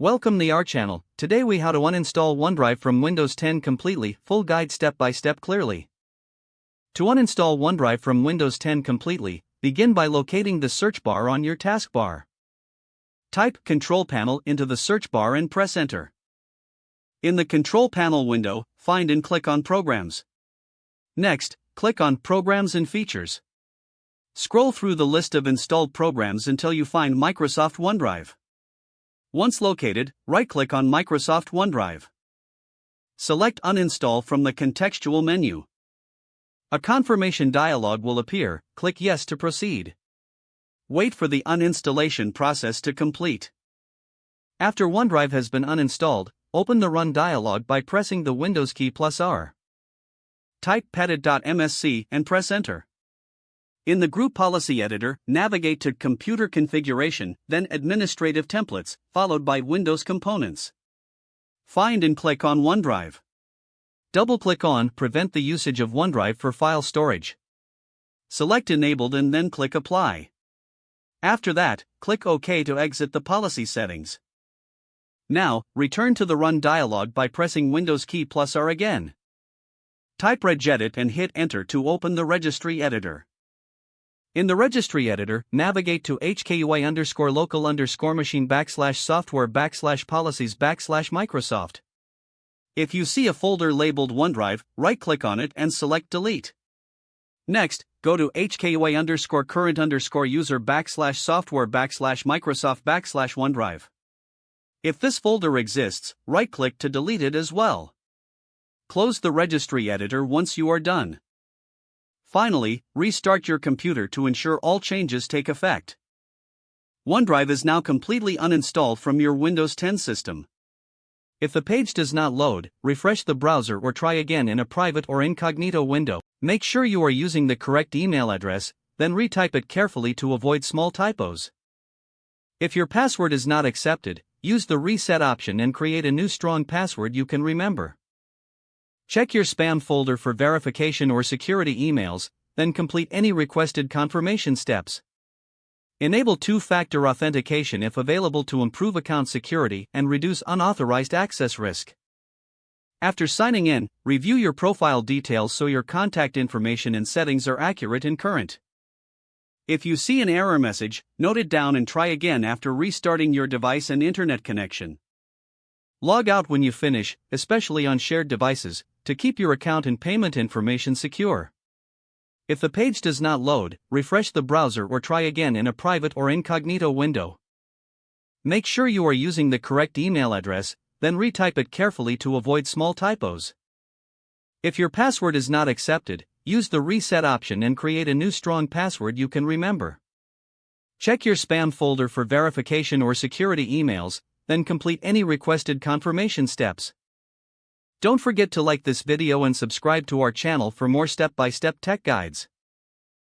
Welcome to our channel. Today we how to uninstall OneDrive from Windows 10 completely, full guide step by step clearly. To uninstall OneDrive from Windows 10 completely, begin by locating the search bar on your taskbar. Type Control Panel into the search bar and press Enter. In the Control Panel window, find and click on Programs. Next, click on Programs and Features. Scroll through the list of installed programs until you find Microsoft OneDrive. Once located, right-click on Microsoft OneDrive. Select Uninstall from the contextual menu. A confirmation dialog will appear, click Yes to proceed. Wait for the uninstallation process to complete. After OneDrive has been uninstalled, open the Run dialog by pressing the Windows key +R. Type padded.msc and press Enter. In the Group Policy Editor, navigate to Computer Configuration, then Administrative Templates, followed by Windows Components. Find and click on OneDrive. Double-click on Prevent the usage of OneDrive for file storage. Select Enabled and then click Apply. After that, click OK to exit the policy settings. Now, return to the Run dialog by pressing Windows key +R again. Type regedit and hit Enter to open the Registry Editor. In the Registry Editor, navigate to hkui_local_machine/software/policies/Microsoft. If you see a folder labeled OneDrive, right-click on it and select Delete. Next, go to hkui_current_user/software/Microsoft/OneDrive. If this folder exists, right-click to delete it as well. Close the Registry Editor once you are done. Finally, restart your computer to ensure all changes take effect. OneDrive is now completely uninstalled from your Windows 10 system. If the page does not load, refresh the browser or try again in a private or incognito window. Make sure you are using the correct email address, then retype it carefully to avoid small typos. If your password is not accepted, use the Reset option and create a new strong password you can remember. Check your spam folder for verification or security emails, then complete any requested confirmation steps. Enable two-factor authentication if available to improve account security and reduce unauthorized access risk. After signing in, review your profile details so your contact information and settings are accurate and current. If you see an error message, note it down and try again after restarting your device and internet connection. Log out when you finish, especially on shared devices, to keep your account and payment information secure. If the page does not load, refresh the browser or try again in a private or incognito window. Make sure you are using the correct email address, then retype it carefully to avoid small typos. If your password is not accepted, use the Reset option and create a new strong password you can remember. Check your spam folder for verification or security emails, then complete any requested confirmation steps. Don't forget to like this video and subscribe to our channel for more step-by-step tech guides.